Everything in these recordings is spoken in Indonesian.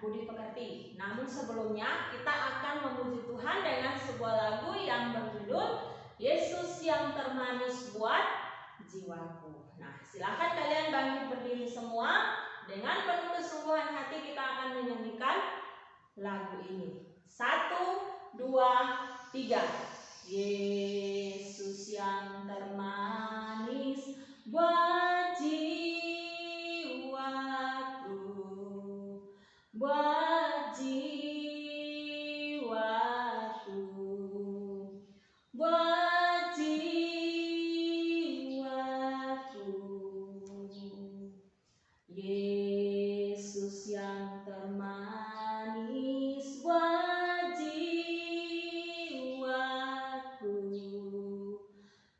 budi pekerti. Namun sebelumnya kita akan memuji Tuhan dengan sebuah lagu yang berjudul Yesus yang termanis buat jiwaku. Nah, silakan kalian bangkit berdiri semua. Dengan penuh kesungguhan hati kita akan menyanyikan lagu ini. 1, 2, 3. Yesus yang termanis buat jiwaku, buat jiwaku, buat jiwaku. Yesus yang termanis buat jiwaku,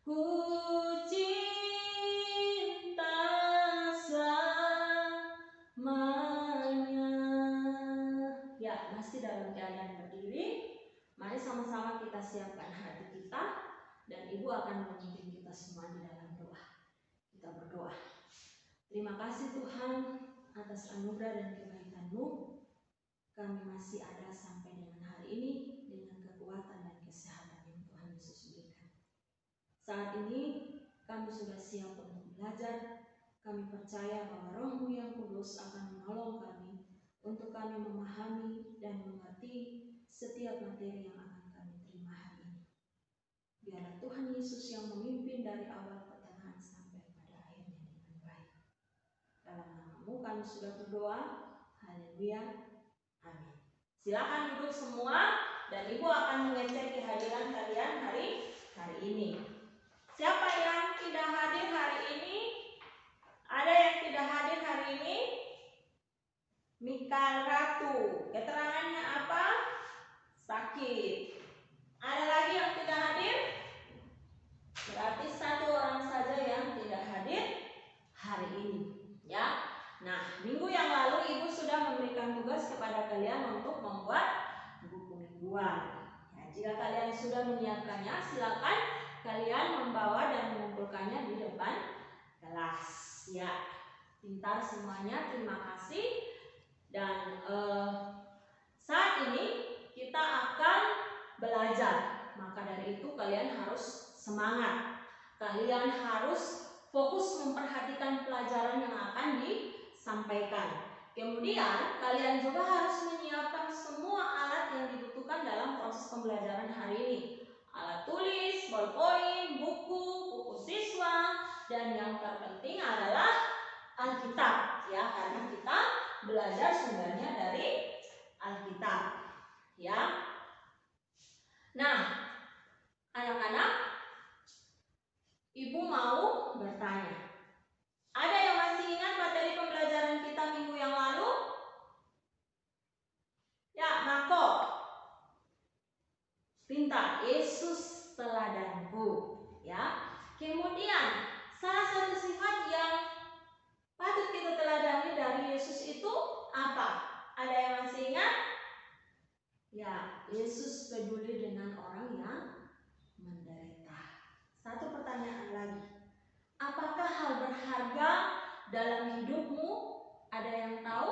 ku cinta selamanya. Ya, masih dalam keadaan berdiri. Mari sama-sama kita siapkan hati kita, dan Ibu akan memimpin kita semua di dalam doa. Kita berdoa. Terima kasih Tuhan atas anugerah dan kebaikan-Mu. Kami masih ada sampai dengan hari ini dengan kekuatan dan kesehatan yang Tuhan Yesus berikan. Saat ini kami sudah siap untuk belajar. Kami percaya bahwa Roh-Mu yang kudus akan menolong kami untuk kami memahami dan mengerti setiap materi yang akan kami terima hari ini. Biarlah Tuhan Yesus yang memimpin dari awal pertengahan sampai pada akhirnya dengan baik. Dalam nama-Mu kami sudah berdoa. Haleluya. Amin. Silakan duduk semua, dan Ibu akan mengecek kehadiran kalian hari ini. Siapa yang tidak hadir hari ini? Ada yang tidak hadir hari ini? Mika Ratu. Keterangannya apa? Sakit. Ada lagi yang tidak hadir? Berarti satu orang saja yang tidak hadir hari ini. Ya. Nah, minggu yang lalu Ibu sudah memberikan tugas kepada kalian untuk membuat buku mingguan. Ya, jika kalian sudah menyiapkannya, silakan kalian membawa dan mengumpulkannya di depan kelas. Ya, pintar semuanya. Terima kasih. Dan saat ini kita akan belajar. Maka dari itu kalian harus semangat. Kalian harus fokus memperhatikan pelajaran yang akan disampaikan. Kemudian kalian juga harus menyiapkan semua alat yang dibutuhkan dalam proses pembelajaran hari ini. Alat tulis, ballpoint, buku siswa, dan yang terpenting adalah Alkitab, ya, karena kita belajar sumbernya dari Alkitab, ya. Nah, anak-anak, Ibu mau bertanya. Ada yang masih ingat materi pembelajaran kita minggu yang lalu? Ya, Mako. Pintar. Yesus teladanku, ya. Kemudian, salah satu sifat yang patut kita teladani dari Yesus itu apa? Ada yang masih ingat? Ya, Yesus peduli dengan orang yang menderita. Satu pertanyaan lagi. Apakah hal berharga dalam hidupmu? Ada yang tahu?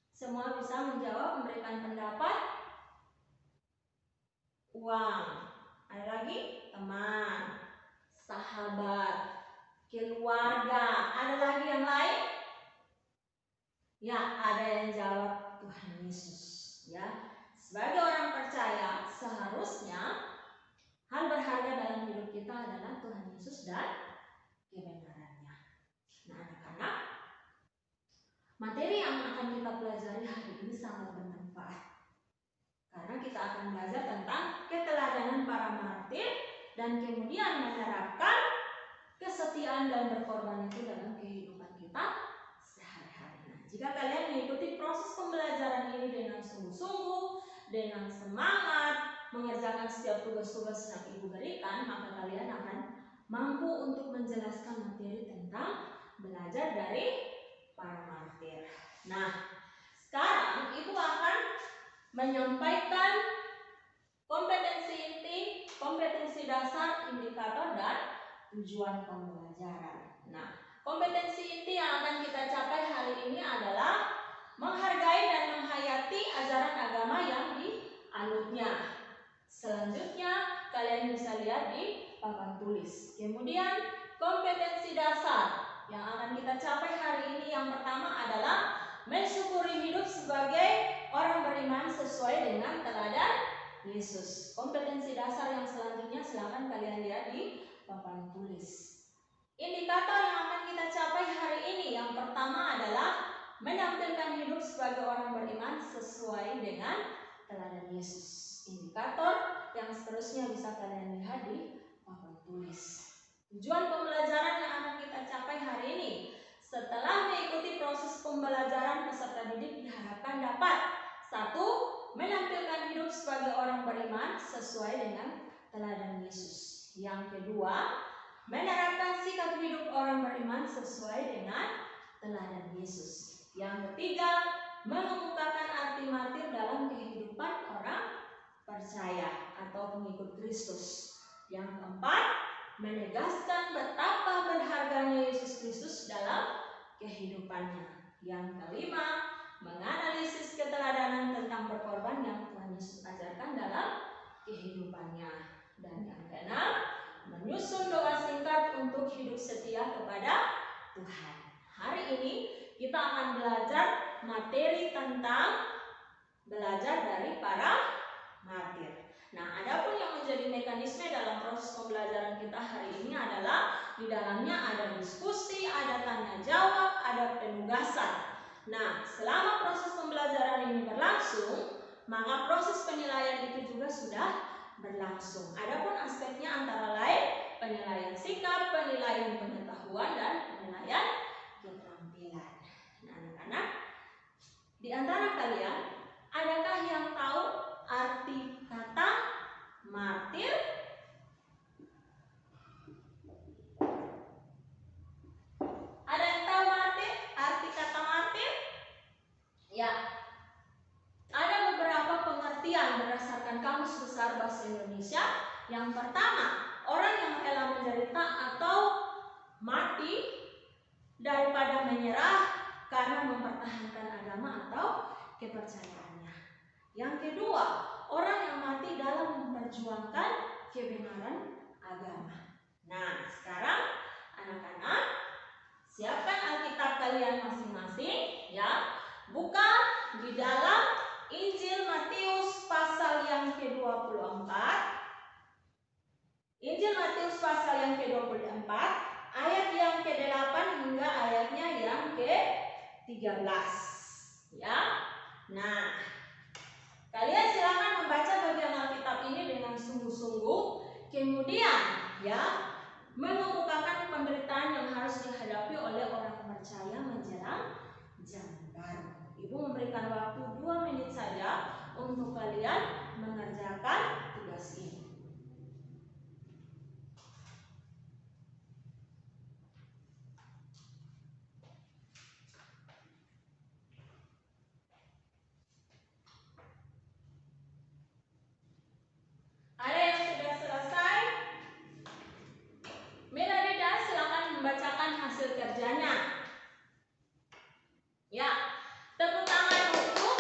Semua bisa menjawab, memberikan pendapat. Uang. Ada lagi? Teman, sahabat, keluarga. Ada lagi yang lain? Ya, ada yang jawab Tuhan Yesus. Ya, sebagai orang percaya seharusnya hal berharga dalam hidup kita adalah Tuhan Yesus dan kebenarannya. Nah, anak-anak, materi yang akan kita pelajari hari ini sangat bermanfaat. Karena kita akan belajar tentang keteladanan para martir dan kemudian menerapkan kesetiaan dan berkorban itu dalam kehidupan kita sehari-hari. Nah, jika kalian mengikuti proses pembelajaran ini dengan sungguh-sungguh, dengan semangat, mengerjakan setiap tugas-tugas yang Ibu berikan, maka kalian akan mampu untuk menjelaskan materi tentang belajar dari para martir. Nah, sekarang Ibu akan menyampaikan kompetensi inti, kompetensi dasar, indikator, dan tujuan pembelajaran. Nah, kompetensi inti yang akan kita capai hari ini adalah menghargai tulis. Kemudian kompetensi dasar yang akan kita capai hari ini yang pertama adalah mensyukuri hidup sebagai orang beriman sesuai dengan teladan Yesus. Kompetensi dasar yang selanjutnya silakan kalian lihat di papan tulis. Indikator yang akan kita capai hari ini yang pertama adalah menampilkan hidup sebagai orang beriman sesuai dengan teladan Yesus. Indikator yang seterusnya bisa kalian lihat di papan tulis. Tujuan pembelajaran yang akan kita capai hari ini setelah mengikuti proses pembelajaran, peserta didik diharapkan dapat 1. Menampilkan hidup sebagai orang beriman sesuai dengan teladan Yesus. Yang kedua, menerapkan sikap hidup orang beriman sesuai dengan teladan Yesus. Yang ketiga, mengemukakan arti martir dalam kehidupan orang percaya atau pengikut Kristus. Yang keempat, menegaskan betapa berharganya Yesus Kristus dalam kehidupannya. Yang kelima, menganalisis keteladanan tentang berkorban yang Tuhan Yesus ajarkan dalam kehidupannya. Dan yang keenam, menyusun doa singkat untuk hidup setia kepada Tuhan. Hari ini kita akan belajar materi tentang belajar dari para martir. Nah, adapun yang menjadi mekanisme dalam proses pembelajaran kita hari ini adalah di dalamnya ada diskusi, ada tanya jawab, ada penugasan. Nah, selama proses pembelajaran ini berlangsung, maka proses penilaian itu juga sudah berlangsung. Adapun aspeknya antara lain penilaian sikap, penilaian pengetahuan, dan penilaian keterampilan. Nah, anak-anak, di antara kalian adakah yang tahu arti kata martir? Ada yang tahu martir? Arti kata martir? Ya. Ada beberapa pengertian berdasarkan Kamus Besar Bahasa Indonesia. Yang pertama, orang yang rela menderita atau mati daripada menyerah karena mempertahankan agama atau kepercayaannya. Yang kedua, orang yang mati dalam memperjuangkan kebenaran agama. Nah, sekarang anak-anak siapkan Alkitab kalian masing-masing ya. Buka di dalam Injil Matius pasal yang ke-24. Injil Matius pasal yang ke-24 ayat yang ke-8 hingga ayatnya yang ke-13 ya. Nah, kalian silakan membaca bagian Alkitab ini dengan sungguh-sungguh, kemudian ya mengemukakan penderitaan yang harus dihadapi oleh orang percaya menjelang zaman baru. Ibu memberikan waktu 2 menit saja untuk kalian mengerjakan tugas ini. Ada yang sudah selesai? Meladida, silakan membacakan hasil kerjanya. Ya, tepuk tangan untuk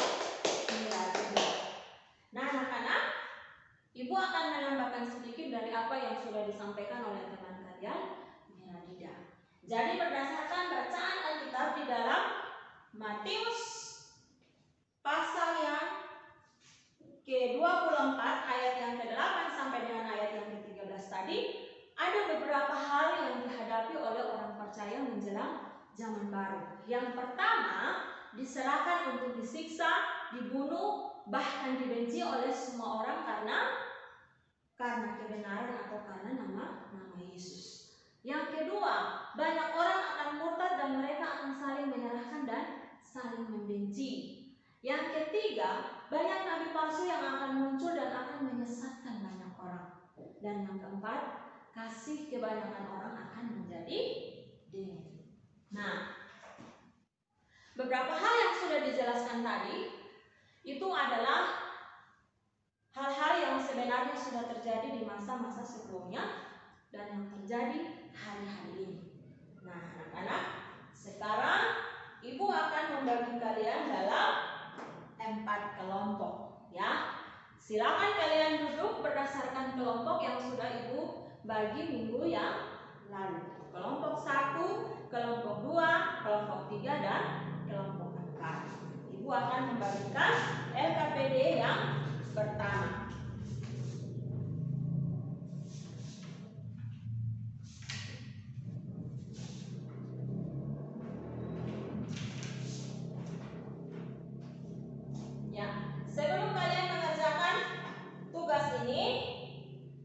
Meladida. Nah, anak-anak, Ibu akan menambahkan sedikit dari apa yang sudah disampaikan oleh teman kalian, Meladida. Jadi berdasarkan bacaan Alkitab di dalam Matius pasal yang ke-24 ayat yang ke-8 sampai dengan ayat yang ke-13 tadi, ada beberapa hal yang dihadapi oleh orang percaya menjelang zaman baru. Yang pertama, diserahkan untuk disiksa, dibunuh, bahkan dibenci oleh semua orang karena kebenaran atau karena nama Yesus. Yang kedua, banyak orang akan murtad dan mereka akan saling menyalahkan dan saling membenci. Yang ketiga, banyak nabi palsu yang akan muncul dan akan menyesatkan banyak orang. Dan yang keempat, kasih kebanyakan orang akan menjadi dingin. Nah, beberapa hal yang sudah dijelaskan tadi itu adalah hal-hal yang sebenarnya sudah terjadi di masa-masa sebelumnya dan yang terjadi hari-hari ini. Nah, anak-anak, sekarang Ibu akan membagi kalian dalam 4 kelompok ya. Silakan kalian duduk berdasarkan kelompok yang sudah Ibu bagi minggu yang lalu. Kelompok 1, kelompok 2, kelompok 3, dan kelompok 4. Ibu akan membagikan LKPD yang pertama. Sebelum kalian mengerjakan tugas ini,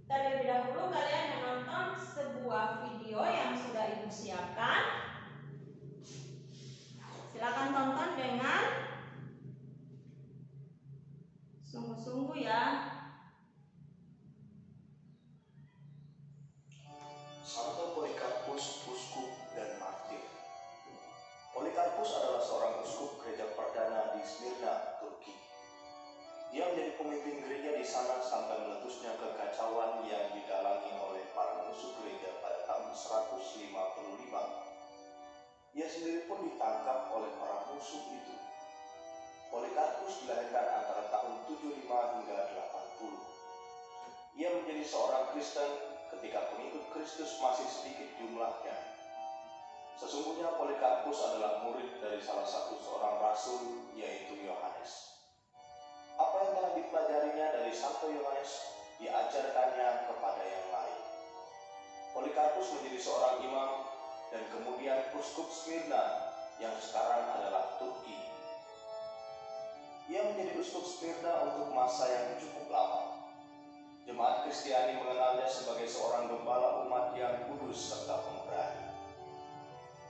terlebih dahulu kalian menonton sebuah video yang sudah ibu siapkan. Silakan tonton dengan sungguh-sungguh ya. Santo Polikarpus, uskup dan martir. Polikarpus adalah seorang uskup gereja perdana di Smyrna, Turki. Ia menjadi pemimpin gereja di sana sampai meletusnya kekacauan yang didalangi oleh para musuh gereja pada tahun 155. Ia sendiri pun ditangkap oleh para musuh itu. Polikarpus dilahirkan antara tahun 75 hingga 80. Ia menjadi seorang Kristen ketika pengikut Kristus masih sedikit jumlahnya. Sesungguhnya Polikarpus adalah murid dari salah satu seorang rasul, yaitu Yohanes. Apa yang telah dipelajarinya dari Santo Yohanes diajarkannya kepada yang lain. Polikarpus menjadi seorang imam dan kemudian uskup Smyrna yang sekarang adalah Turki. Ia menjadi uskup Smyrna untuk masa yang cukup lama. Jemaat Kristiani mengenalnya sebagai seorang gembala umat yang kudus serta pemberani.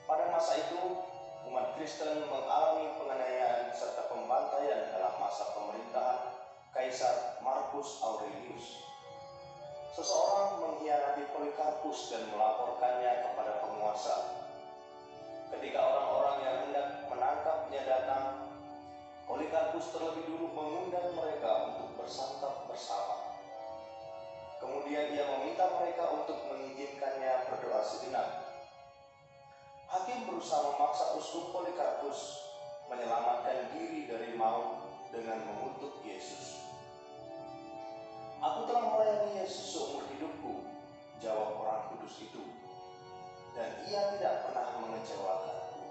Pada masa itu, umat Kristen mengalami penganiayaan serta pembantaian dalam masa pemerintahan Kaisar Marcus Aurelius. Seseorang mengkhianati Polikarpus dan melaporkannya kepada penguasa. Ketika orang-orang yang hendak menangkapnya datang, Polikarpus terlebih dulu mengundang mereka untuk bersantap bersama. Kemudian ia meminta mereka untuk mengizinkannya berdoa sejenak. Hakim berusaha memaksa uskup Polikarpus menyelamatkan diri dari maut dengan mengutuk Yesus. "Aku telah melayani Yesus seumur hidupku," jawab orang kudus itu, "dan ia tidak pernah mengecewakanku.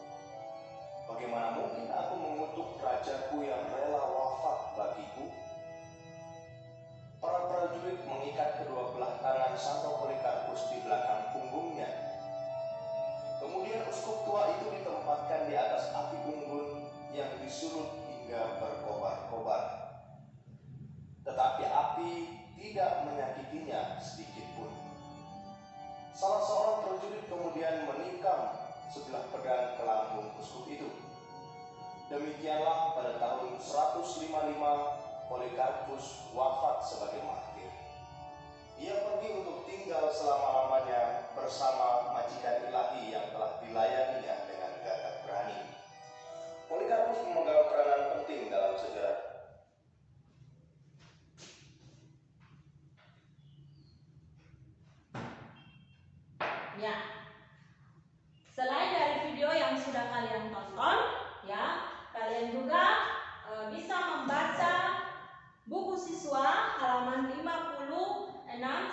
Bagaimana mungkin aku mengutuk rajaku yang rela wafat bagiku?" Para prajurit mengikat kedua belah tangan Santo Polikarpus di belakang punggungnya. Kemudian uskup tua itu ditempatkan di atas api unggun yang disulut hingga berkobar-kobar. Tetapi api tidak menyakitinya sedikit pun. Salah seorang prajurit kemudian menikam sebelah pedang ke lambung uskup itu. Demikianlah pada tahun 155 Polikarpus wafat sebagai martir. Ia pergi untuk tinggal selama-lamanya bersama majikan ilahi yang telah dilayaninya dengan gagah berani. Polikarpus memegang peranan penting dalam sejarah. Ya. Selain dari video yang sudah kalian tonton, ya, kalian juga bisa membaca buku siswa halaman 56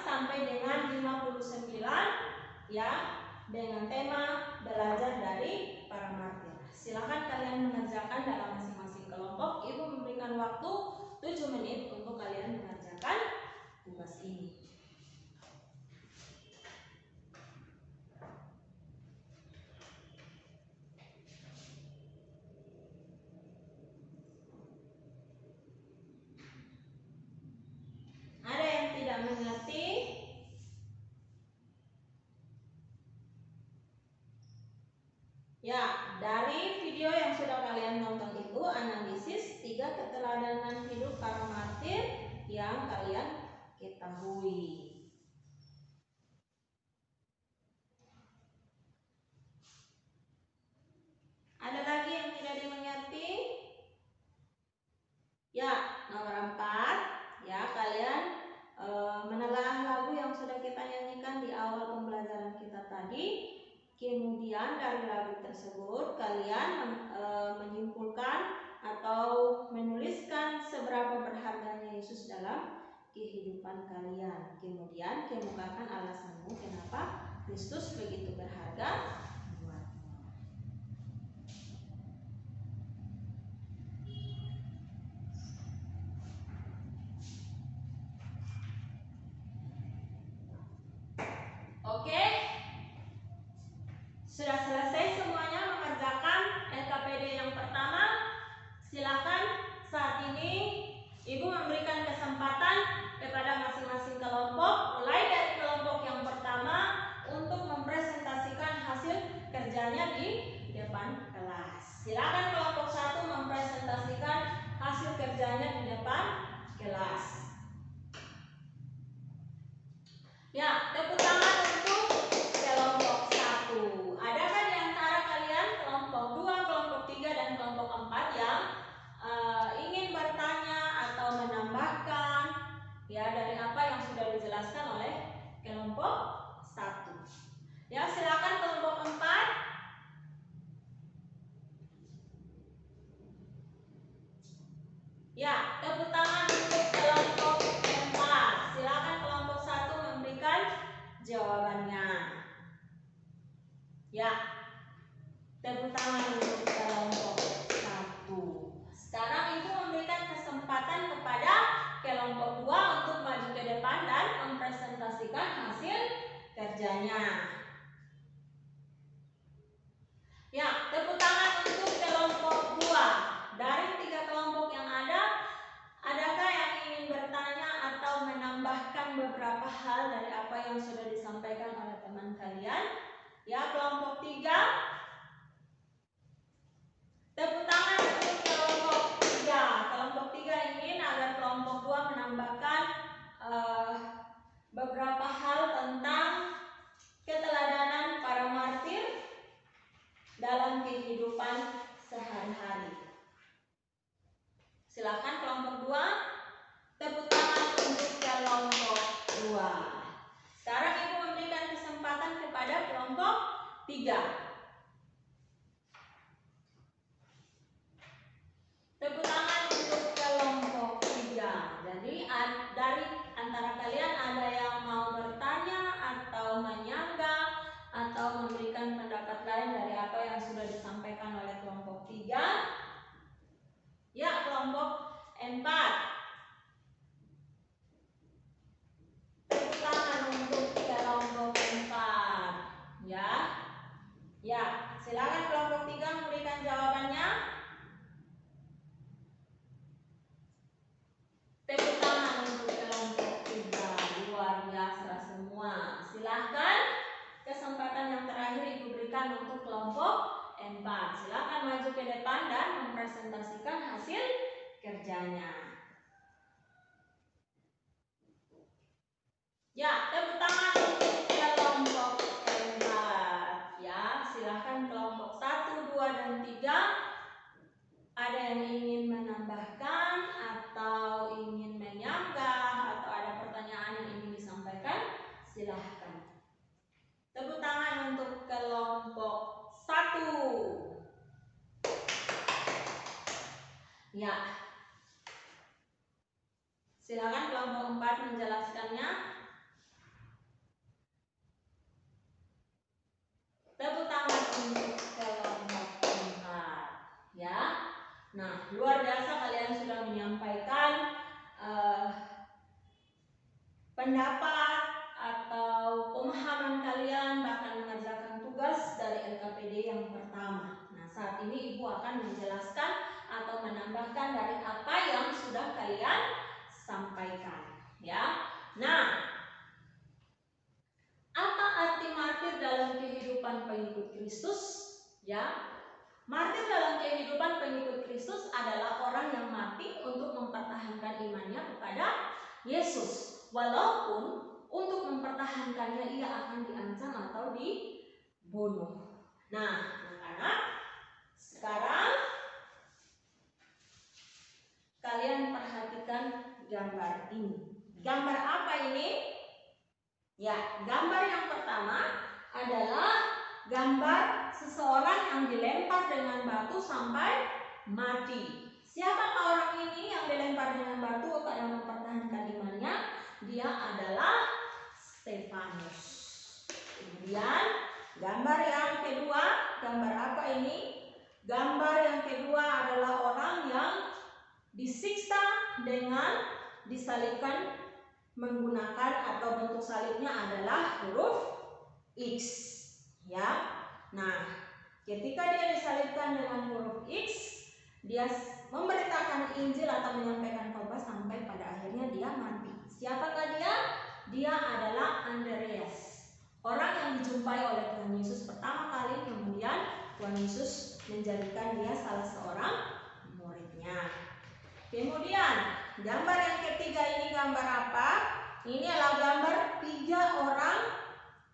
sampai dengan 59 ya, dengan tema belajar dari para martir. Silakan kalian mengerjakan dalam masing-masing kelompok. Ibu memberikan waktu 7 menit untuk kalian mengerjakan tugas ini. Ada yang tidak mengerti? Ya, dari video yang sudah kalian tonton itu analisis 3 keteladanan hidup para martir yang kalian ketahui. Ada lagi yang tidak dimengerti? Ya, nomor 4 ya, kalian menelaah lagu yang sudah kita nyanyikan di awal pembelajaran kita tadi. Kemudian dari lagu tersebut kalian menyimpulkan atau menuliskan seberapa berharganya Yesus dalam kehidupan kehidupan kalian. Kemudian kemukakan alasanmu kenapa Kristus begitu berharga buatmu. Oke, sudah selesai semuanya mengerjakan LKPD yang pertama. Silakan saat ini Ibu memberikan kesempatan kepada masing-masing kelompok, mulai dari kelompok yang pertama untuk mempresentasikan hasil kerjanya di depan kelas. Silakan kelompok 1 mempresentasikan hasil kerjanya di depan kelas. Ya, tepuk tangan untuk kelompok 1. Adakah di antara kalian kelompok 2, kelompok 3, dan kelompok 4 yang ingin bertanya atau menambahkan ya dari apa yang sudah dijelaskan oleh kelompok 1? Ya, silakan kelompok 4. Ya, tepuk tangan untuk kelompok 4. Silakan kelompok 1 memberikan jawabannya. Ya, tepuk tangan untuk kelompok 1. Sekarang Ibu memberikan kesempatan kepada kelompok 2 untuk maju ke depan dan mempresentasikan hasil kerjanya. Ya, tepuk tangan untuk kelompok 2. Dari 3 kelompok yang ada, adakah yang ingin bertanya atau menambahkan beberapa hal dari apa yang sudah disampaikan oleh teman kalian? Ya, kelompok 3. Tepuk tangan untuk kelompok 3. Kelompok 3 ingin agar kelompok 2 menambahkan beberapa hal tentang keteladanan para martir dalam kehidupan sehari-hari. Silakan kelompok 2. Tepuk tangan untuk kelompok 2. Sekarang Ibu memberikan kesempatan kepada kelompok 3. Tepuk tangan untuk kelompok 3. Jadi dari antara kalian ada yang mau bertanya atau menyanggah atau memberikan pendapat lain dari apa yang sudah disampaikan oleh kelompok 3? Ya, kelompok 4. Tepuk tangan untuk kelompok 4. Ya. Ya, silakan kelompok 3 memberikan jawabannya. Tepuk tangan untuk kelompok 3. Luar biasa semua. Silahkan kesempatan yang terakhir Ibu berikan untuk kelompok 4. Silahkan maju ke depan dan mempresentasikan hasil kerjanya. Ya, tepuk tangan untuk kelompok 4. Ya, silahkan kelompok 1, 2, dan 3. Ada yang ingin menambahkan atau ingin menyanggah atau ada pertanyaan yang ingin disampaikan? Silahkan. Tepuk tangan untuk kelompok 1. Ya. Silakan kelompok 4 menjelaskannya. Tepuk tangan untuk kelompok 4. Ya. Nah, luar biasa kalian sudah menyampaikan pendapat atau pemahaman kalian, bahkan mengerjakan tugas dari LKPD yang pertama. Nah, saat ini Ibu akan menjelaskan atau menambahkan dari apa yang sudah kalian sampaikan. Ya. Nah, apa arti martir dalam kehidupan pengikut Kristus? Ya. Martir dalam kehidupan pengikut Kristus adalah orang yang mati untuk mempertahankan imannya kepada Yesus. Walaupun untuk mempertahankannya ia akan diancam atau dibunuh. Nah, anak-anak, sekarang kalian perhatikan gambar ini. Gambar apa ini? Ya, gambar yang pertama adalah gambar seseorang yang dilempar dengan batu sampai mati. Siapakah orang ini yang dilempar dengan batu karena mempertahankan imannya? dia adalah Stefanus. Kemudian gambar yang kedua, gambar apa ini? Gambar yang kedua adalah orang yang disiksa dengan disalibkan menggunakan atau bentuk salibnya adalah huruf X, ya. Nah, ketika dia disalibkan dengan huruf X, dia memberitakan Injil atau menyampaikan khotbah sampai pada akhirnya dia mati. Siapakah dia? Dia adalah Andreas, orang yang dijumpai oleh Tuhan Yesus pertama kali, kemudian Tuhan Yesus menjadikan dia salah seorang muridnya. Kemudian gambar yang ketiga ini gambar apa? Ini adalah gambar 3 orang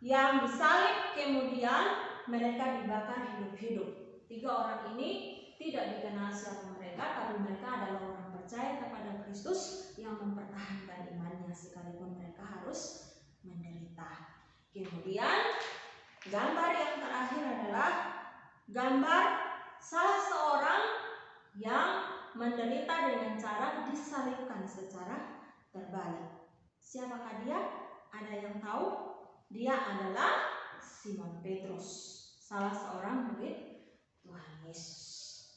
yang disalib, kemudian mereka dibakar hidup-hidup. 3 orang ini tidak dikenal siapa mereka, tapi mereka adalah orang percaya kepada Kristus yang mempertahankan imannya sekalipun mereka harus menderita. Kemudian gambar yang terakhir adalah gambar salah seorang yang menderita dengan cara disalibkan secara terbalik. Siapakah dia? Ada yang tahu? Dia adalah Simon Petrus, salah seorang murid Tuhan Yesus.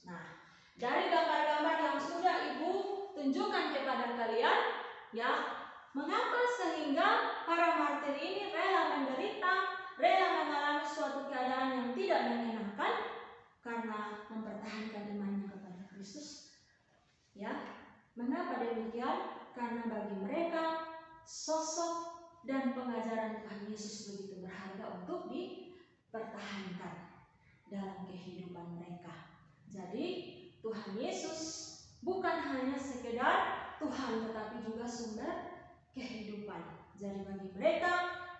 Nah, dari gambar-gambar yang sudah Ibu tunjukkan kepada kalian, ya, mengapa sehingga para martir ini rela menderita, rela mengalami suatu keadaan yang tidak menyenangkan karena mempertahankan imannya kepada Kristus. Ya, mengapa demikian? Karena bagi mereka sosok dan pengajaran Tuhan Yesus begitu berharga untuk dipertahankan dalam kehidupan mereka. Jadi Tuhan Yesus bukan hanya sekedar Tuhan, tetapi juga sumber kehidupan. Jadi bagi mereka,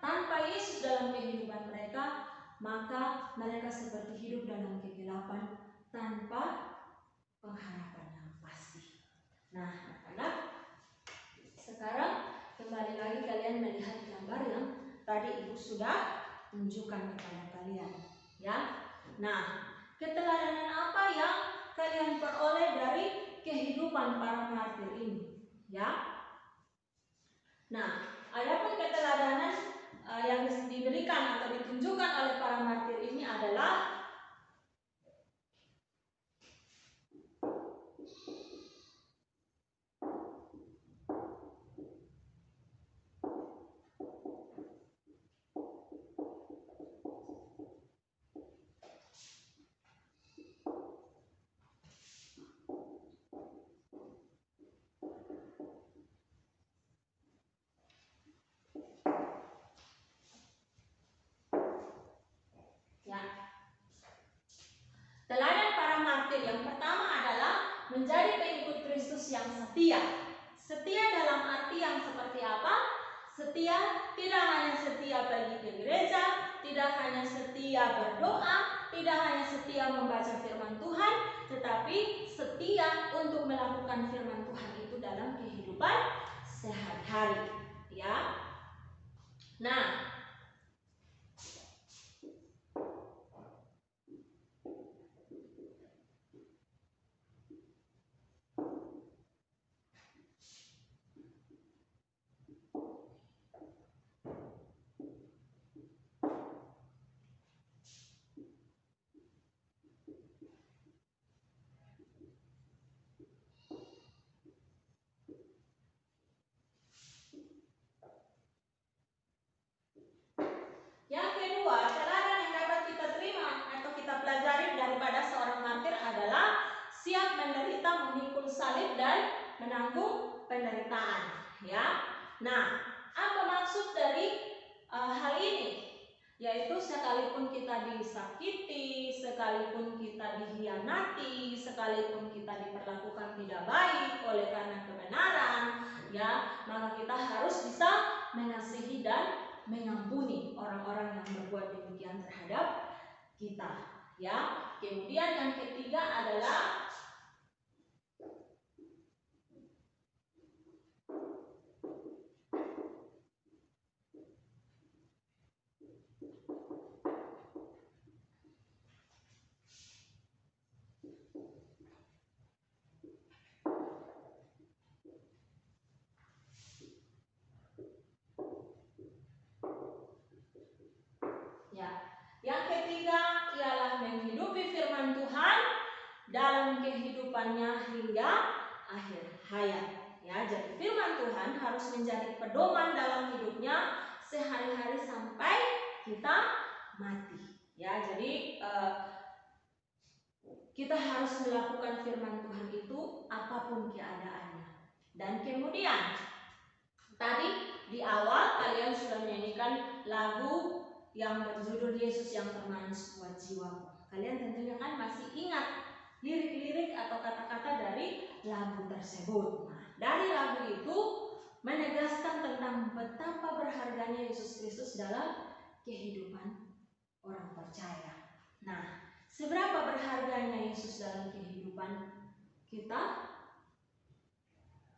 tanpa Yesus dalam kehidupan mereka, maka mereka seperti hidup dalam kegelapan tanpa pengharapan yang pasti. Nah, anak-anak, sekarang kembali lagi kalian melihat gambar yang tadi Ibu sudah tunjukkan kepada kalian, ya. Nah, keteladanan apa yang kalian peroleh dari kehidupan para martir ini, ya? Nah, adapun keteladanan yang diberikan atau ditunjukkan oleh para martir ini adalah teladan para martir. Yang pertama adalah menjadi pengikut Kristus yang setia. Setia dalam arti yang seperti apa? Setia tidak hanya setia pergi ke gereja, tidak hanya setia berdoa, tidak hanya setia membaca firman Tuhan, tetapi setia untuk melakukan firman Tuhan itu dalam kehidupan sehari-hari, ya. Nah, yang kedua, teladan yang dapat kita terima atau kita pelajari daripada seorang martir adalah siap menderita, memikul salib dan menanggung penderitaan, ya. Nah, apa maksud dari hal ini? Yaitu sekalipun kita disakiti, sekalipun kita dihianati, sekalipun kita diperlakukan tidak baik oleh karena kebenaran, ya, maka kita harus bisa mengasihi dan mengampuni orang-orang yang berbuat demikian terhadap kita, ya. Kemudian yang ketiga adalah dalam kehidupannya hingga akhir hayat. Ya, jadi firman Tuhan harus menjadi pedoman dalam hidupnya sehari-hari sampai kita mati. Ya, jadi kita harus melakukan firman Tuhan itu apapun keadaannya. Dan kemudian tadi di awal kalian sudah menyanyikan lagu yang berjudul Yesus yang termanis buat jiwaku. Kalian tentunya kan masih ingat lirik-lirik atau kata-kata dari lagu tersebut. Nah, dari lagu itu menegaskan tentang betapa berharganya Yesus Kristus dalam kehidupan orang percaya. Nah, seberapa berharganya Yesus dalam kehidupan kita?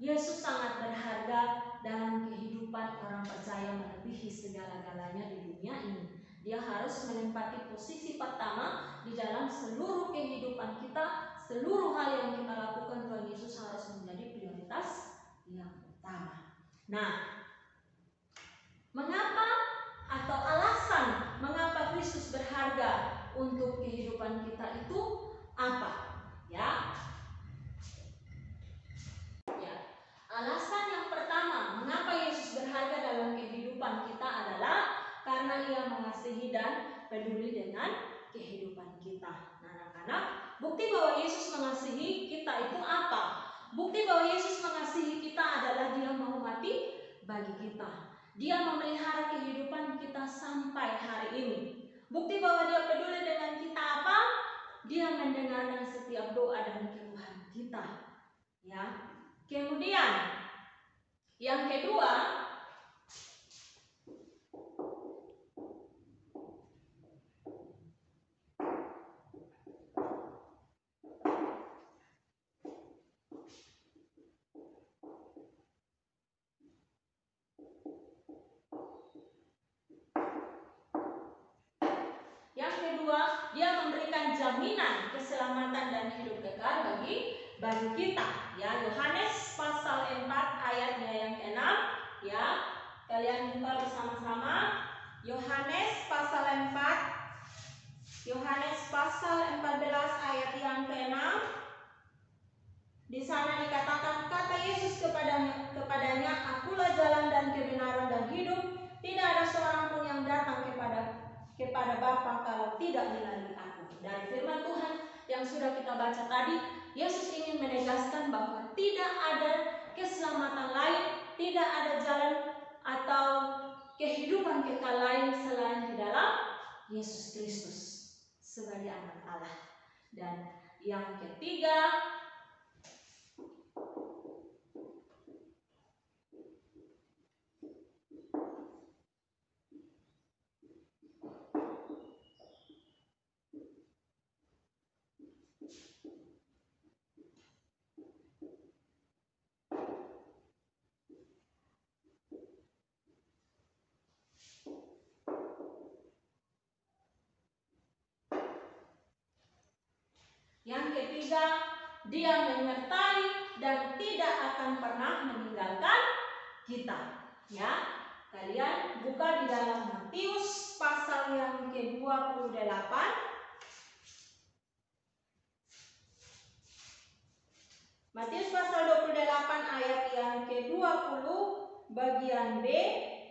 Yesus sangat berharga dalam kehidupan orang percaya melebihi segala-galanya di dunia ini. Dia harus menempati posisi pertama di dalam seluruh kehidupan kita. Seluruh hal yang kita lakukan, Tuhan Yesus harus menjadi prioritas yang utama. Nah, mengapa atau alasan mengapa Kristus berharga untuk kehidupan kita itu apa? Ya. Alasan yang pertama mengapa Yesus berharga dalam kehidupan kita adalah karena Ia mengasihi dan peduli dengan kehidupan kita. Nah, anak-anak, bukti bahwa Yesus mengasihi kita itu apa? Bukti bahwa Yesus mengasihi kita adalah Dia mau mati bagi kita. Dia memelihara kehidupan kita sampai hari ini. Bukti bahwa Dia peduli dengan kita apa? Dia mendengarkan setiap doa dan keluhan kita. Ya. Kemudian yang kedua, Dia memberikan jaminan keselamatan dan hidup kekal bagi kita. Ya, Yohanes pasal 4 ayatnya yang ke-6, ya. Kalian buka bersama-sama. Yohanes pasal 4. Yohanes pasal 14 ayat yang ke-6. Di sana dikatakan, kata Yesus kepadanya, akulah jalan dan kebenaran dan hidup. Tidak ada seorang pun yang datang kepada Bapa kalau tidak melalui aku. Dari firman Tuhan yang sudah kita baca tadi, Yesus ingin menegaskan bahwa tidak ada keselamatan lain, tidak ada jalan atau kehidupan kekal lain selain di dalam Yesus Kristus sebagai anak Allah. Dan yang ketiga, Dia menyertai dan tidak akan pernah meninggalkan kita. Ya, kalian buka di dalam Matius pasal yang ke-28. Matius pasal 28 ayat yang ke-20 bagian B,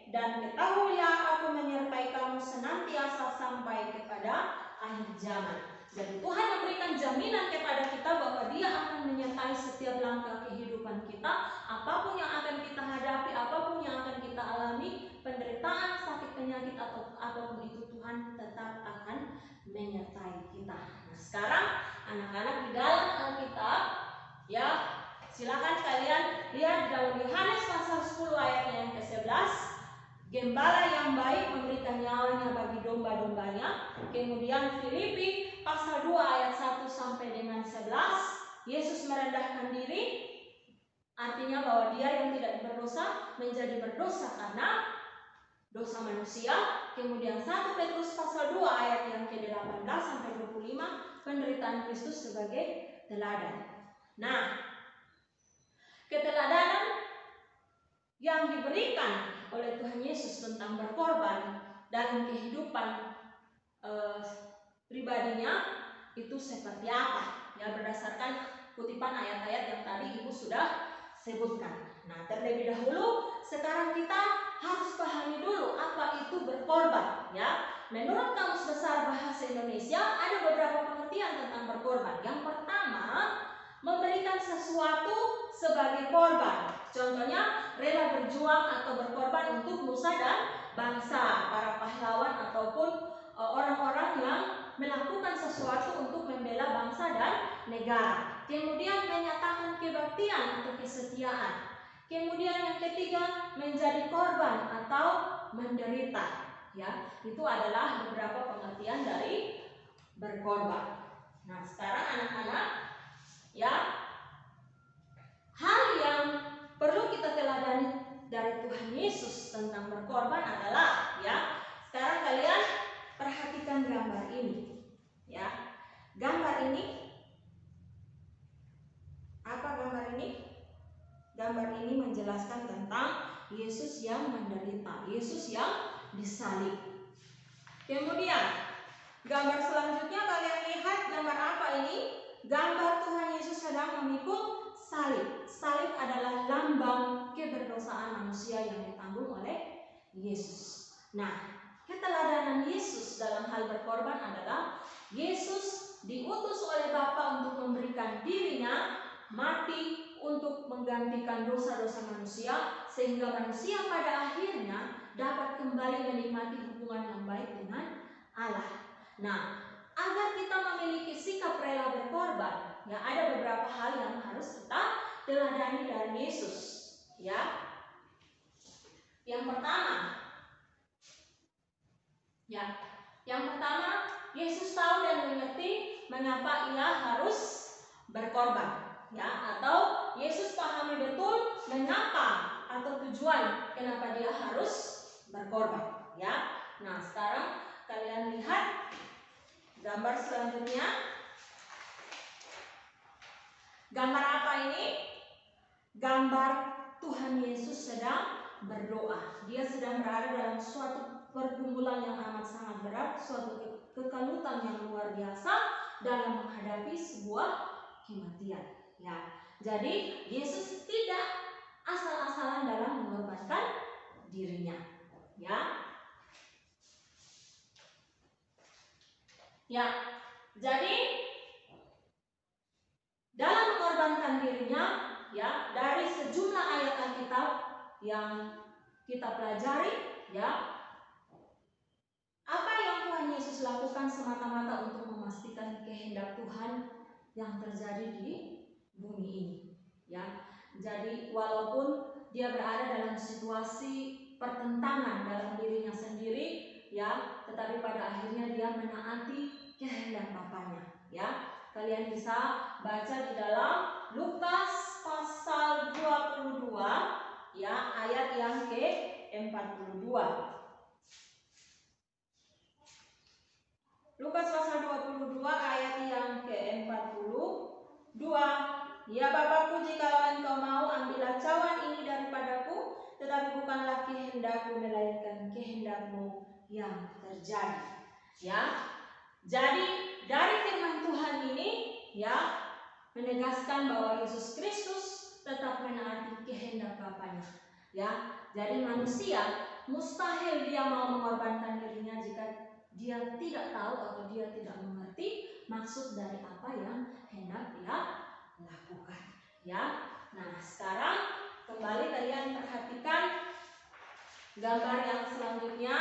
dan ketahuilah aku menyertai kamu senantiasa sampai kepada akhir zaman. Jadi Tuhan memberikan jaminan kepada kita bahwa Dia akan menyertai setiap langkah kehidupan kita. Apapun yang akan kita hadapi, apapun yang akan kita alami, penderitaan, sakit, penyakit, atau apapun itu, Tuhan tetap akan menyertai kita. Nah, sekarang anak-anak di dalam Alkitab, ya, silakan kalian lihat di dalam Yohanes pasal 10 ayat yang ke-11. Gembala yang baik memberikan nyawanya bagi domba-dombanya. Kemudian Filipi pasal 2 ayat 1 sampai dengan 11. Yesus merendahkan diri, artinya bahwa Dia yang tidak berdosa menjadi berdosa karena dosa manusia. Kemudian 1 Petrus pasal 2 ayat yang ke-18 sampai 25, penderitaan Kristus sebagai teladan. Nah, keteladanan yang diberikan oleh Tuhan Yesus tentang berkorban dalam kehidupan pribadinya itu seperti apa? ya, berdasarkan kutipan ayat-ayat yang tadi Ibu sudah sebutkan. Nah, terlebih dahulu sekarang kita harus pahami dulu apa itu berkorban, ya. Menurut Kamus Besar Bahasa Indonesia ada beberapa pengertian tentang berkorban. Yang pertama, memberikan sesuatu sebagai korban. Contohnya, rela berjuang atau berkorban untuk nusa dan bangsa, para pahlawan ataupun orang-orang yang melakukan sesuatu untuk membela bangsa dan negara. Kemudian menyatakan kebaktian atau kesetiaan. Kemudian yang ketiga, menjadi korban atau menderita. Ya, itu adalah beberapa pengertian dari berkorban. Nah, sekarang anak-anak, ya, hal yang perlu kita teladani dari Tuhan Yesus tentang berkorban adalah, ya, sekarang kalian perhatikan gambar ini, ya. Gambar ini, apa gambar ini? Gambar ini menjelaskan tentang Yesus yang menderita, Yesus yang disalib. Kemudian gambar selanjutnya kalian lihat gambar apa ini? Gambar Tuhan Yesus sedang memikul salib. Salib adalah lambang keberdosaan manusia yang ditanggung oleh Yesus. Nah, keteladanan Yesus dalam hal berkorban adalah Yesus diutus oleh Bapa untuk memberikan dirinya mati untuk menggantikan dosa-dosa manusia, sehingga manusia pada akhirnya dapat kembali menikmati hubungan yang baik dengan Allah. Nah, agar kita memiliki sikap rela berkorban, ya, ada beberapa hal yang harus kita teladani dari Yesus, ya. Yang pertama, Yesus tahu dan mengerti mengapa ia harus berkorban, ya, atau Yesus pahami betul mengapa atau tujuan kenapa dia harus berkorban, ya. Nah, sekarang kalian lihat gambar selanjutnya. Gambar apa ini? Gambar Tuhan Yesus sedang berdoa. Dia sedang berada dalam suatu pergumulan yang amat sangat berat, suatu kekalutan yang luar biasa dalam menghadapi sebuah kematian, ya. Jadi Yesus tidak asal-asalan dalam mengorbankan dirinya, ya. Ya, jadi dalam mengorbankan dirinya, ya, dari sejumlah ayat Alkitab yang kita pelajari, ya, apa yang Tuhan Yesus lakukan semata-mata untuk memastikan kehendak Tuhan yang terjadi di bumi ini, ya. Jadi walaupun dia berada dalam situasi pertentangan dalam dirinya sendiri, ya, tetapi pada akhirnya dia menaati kehendak Bapaknya, ya. Kalian bisa baca di dalam Lukas pasal 22, ya, ayat yang ke-42. Lukas pasal 22 ayat yang ke-42. Ya Bapakku, jikalau engkau mau, ambillah cawan ini daripadaku, tetapi bukanlah kehendakku melainkan kehendakmu yang terjadi, ya. Jadi dari firman Tuhan ini, ya, menegaskan bahwa Yesus Kristus tetap menaati kehendak Bapaknya, ya. Jadi manusia mustahil dia mau mengorbankan dirinya jika dia tidak tahu atau dia tidak mengerti maksud dari apa yang hendak dia lakukan, ya. Nah, sekarang kembali kalian perhatikan gambar yang selanjutnya,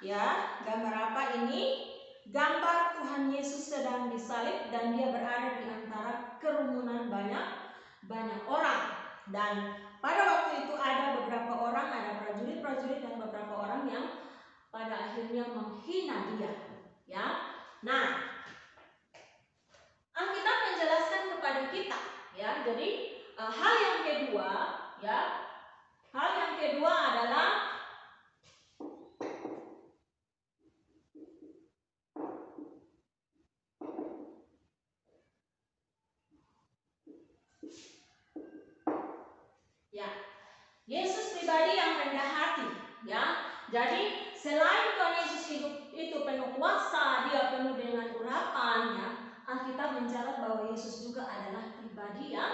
ya. Gambar apa ini? Gambar Tuhan Yesus sedang disalib dan dia berada di antara kerumunan banyak orang. Dan pada waktu itu ada beberapa orang, ada prajurit-prajurit dan beberapa orang yang pada akhirnya menghina dia, ya. Nah, Alkitab menjelaskan kepada kita, ya. Jadi hal yang kedua, ya, hal yang kedua adalah ya, Yesus pribadi yang rendah hati, ya. Jadi selain Tuhan Yesus hidup itu penuh kuasa, dia penuh dengan urapan, ya, Alkitab mencatat bahwa Yesus juga adalah pribadi yang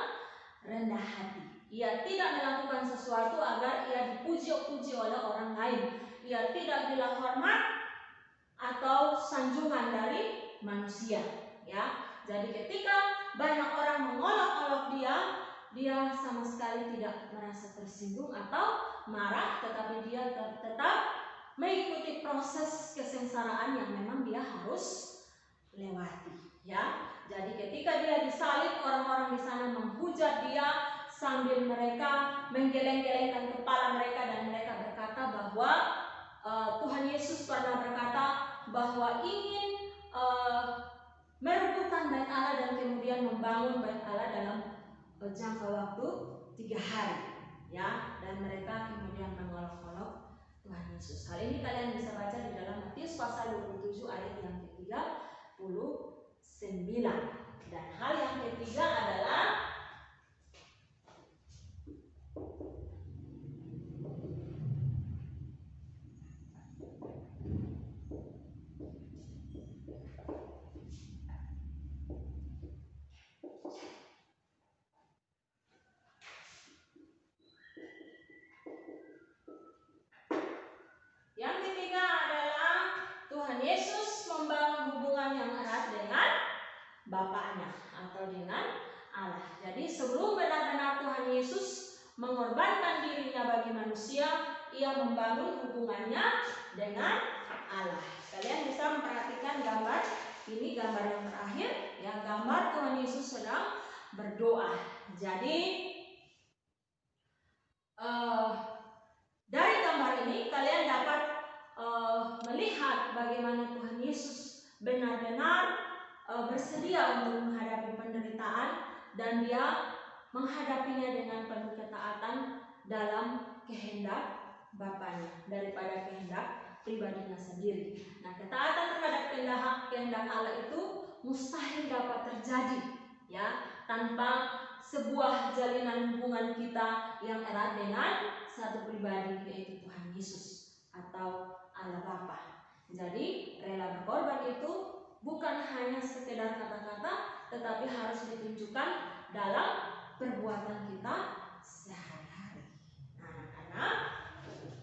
rendah hati. Ia tidak melakukan sesuatu agar ia dipuji-puji oleh orang lain. Ia tidak gila hormat atau sanjungan dari manusia, ya. Jadi ketika banyak orang mengolok-olok dia sama sekali tidak merasa tersinggung atau marah, tetapi dia tetap mengikuti proses kesengsaraan yang memang dia harus lewati, ya. Jadi ketika dia disalib, orang-orang di sana menghujat dia sambil mereka menggeleng-gelengkan kepala mereka dan mereka berkata bahwa Tuhan Yesus pernah berkata bahwa ingin merebutkan bait Allah dan kemudian membangun bait Allah dalam jangka waktu 3 hari, ya. Dan mereka kemudian mengolok-olok Tuhan Yesus. Hal ini kalian bisa baca di dalam Matius pasal 27 ayat yang ke-39. Dan hal yang ketiga adalah Tuhan Yesus membangun hubungan yang erat dengan Bapaknya atau dengan Allah. Jadi sebelum benar-benar Tuhan Yesus mengorbankan dirinya bagi manusia, ia membangun hubungannya dengan Allah. Kalian bisa memperhatikan gambar ini, gambar yang terakhir, ya, gambar Tuhan Yesus sedang berdoa. Jadi dari gambar ini kalian dapat melihat bagaimana Tuhan Yesus benar-benar bersedia untuk menghadapi penderitaan dan dia menghadapinya dengan penuh ketaatan dalam kehendak Bapaknya daripada kehendak pribadinya sendiri. Nah, ketaatan terhadap kehendak Allah itu mustahil dapat terjadi, ya, tanpa sebuah jalinan hubungan kita yang erat dengan satu pribadi, yaitu Tuhan Yesus atau Allah Bapa. Jadi rela berkorban itu bukan hanya sekedar kata-kata, tetapi harus ditunjukkan dalam perbuatan kita sehari-hari. Nah, anak-anak,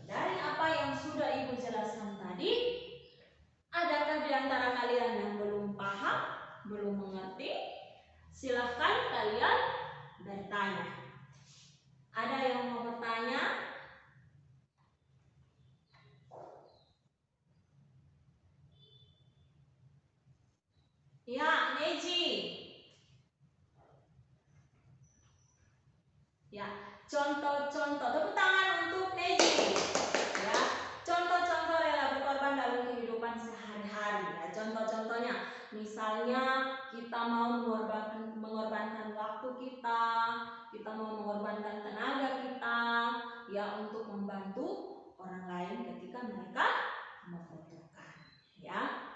dari apa yang sudah Ibu jelaskan tadi, adakah di antara kalian yang belum paham, belum mengerti? Silahkan kalian bertanya. Ada yang mau bertanya? Ya, Neji. Ya, contoh-contoh, tepuk tangan untuk Neji. Ya, contoh-contoh rela berkorban dalam kehidupan sehari-hari. Ya, contoh-contohnya, misalnya kita mau mengorbankan waktu kita mau mengorbankan tenaga kita, ya, untuk membantu orang lain ketika mereka membutuhkan. Ya,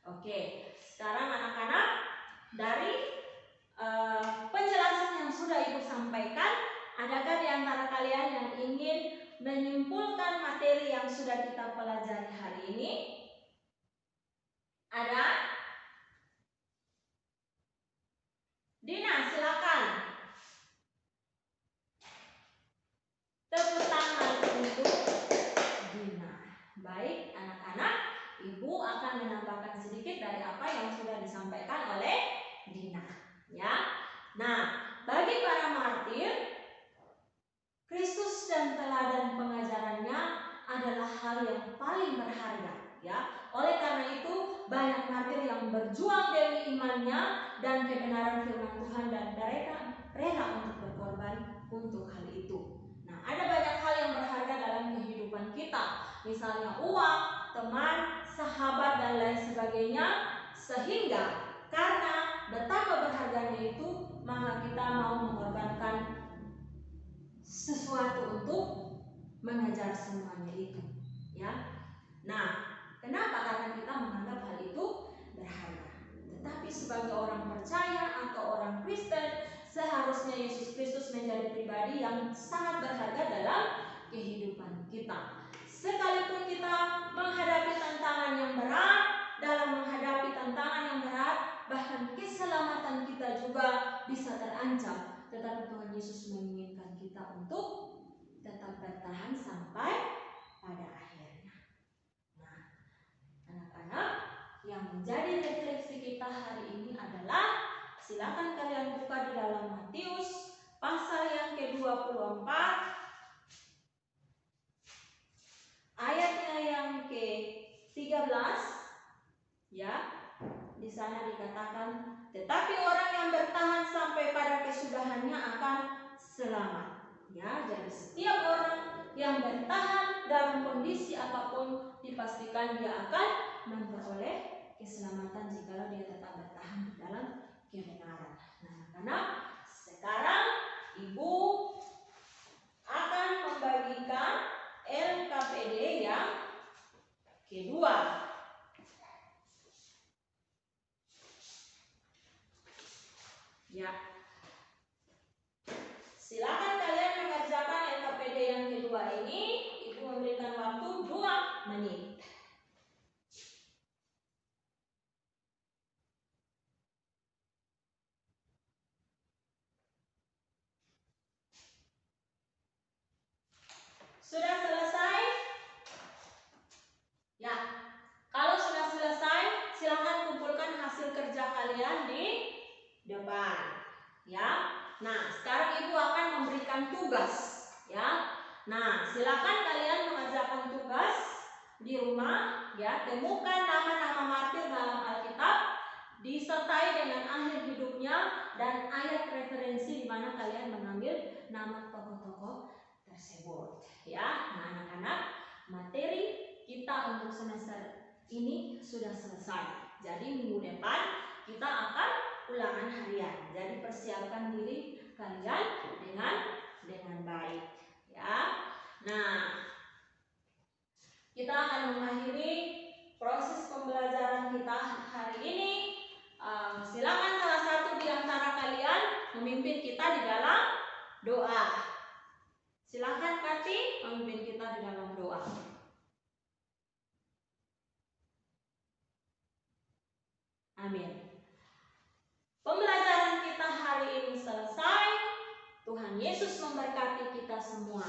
oke. Sekarang anak-anak, dari penjelasan yang sudah Ibu sampaikan, adakah di antara kalian yang ingin menyimpulkan materi yang sudah kita pelajari hari ini? Ada? Dina, silakan. Tepuk tangan untuk Dina. Baik, anak-anak, Ibu akan menambahkan sedikit dari apa yang sudah disampaikan oleh Dina, ya. Nah, bagi para martir, Kristus dan teladan pengajarannya adalah hal yang paling berharga, ya. Oleh karena itu, banyak martir yang berjuang demi imannya dan kebenaran firman Tuhan dan mereka rela untuk berkorban untuk hal itu. Nah, ada banyak hal yang berharga dalam kehidupan kita, misalnya uang, teman, sahabat, dan lain sebagainya, sehingga karena betapa berharganya itu, maka kita mau mengorbankan sesuatu untuk mengejar semuanya itu, ya. Nah, kenapa? Karena kita menganggap hal itu berharga. Tetapi sebagai orang percaya atau orang Kristen, seharusnya Yesus Kristus menjadi pribadi yang sangat berharga dalam kehidupan kita. Sekalipun kita menghadapi tantangan yang berat, dalam menghadapi tantangan yang berat, bahkan keselamatan kita juga bisa terancam. Tetapi Tuhan Yesus menginginkan kita untuk tetap bertahan sampai pada akhirnya. Nah, anak-anak, yang menjadi refleksi kita hari ini adalah, silakan kalian buka di dalam Matius pasal yang ke-24 ayatnya yang ke-13, ya. Di sana dikatakan, tetapi orang yang bertahan sampai pada kesudahannya akan selamat. Ya, jadi setiap orang yang bertahan dalam kondisi apapun dipastikan dia akan memperoleh keselamatan jikalau dia tetap bertahan di dalam kebenaran. Nah, karena sekarang Ibu akan membagikan LKPD yang kedua. Ya. Silakan kalian mengerjakan LKPD yang kedua ini. Ibu memberikan waktu 2 menit. Sudah selesai? Ya. Kalau sudah selesai, silakan kumpulkan hasil kerja kalian di depan. Ya. Nah, sekarang Ibu akan memberikan tugas, ya. Nah, silakan kalian mengerjakan tugas di rumah, ya. Temukan nama-nama martir dalam Alkitab, disertai dengan akhir hidupnya dan ayat referensi di mana kalian mengambil nama tokoh-tokoh tersebut, ya. Nah, anak-anak, materi kita untuk semester ini sudah selesai. Jadi minggu depan kita akan ulangan harian. Jadi persiapkan diri kalian dengan baik, ya. Nah, kita akan mengakhiri proses pembelajaran kita hari ini. Silakan salah satu di antara kalian memimpin kita di dalam doa. Silakan Kati memimpin kita di dalam doa. Amin. Pembelajaran kita hari ini selesai. Tuhan Yesus memberkati kita semua.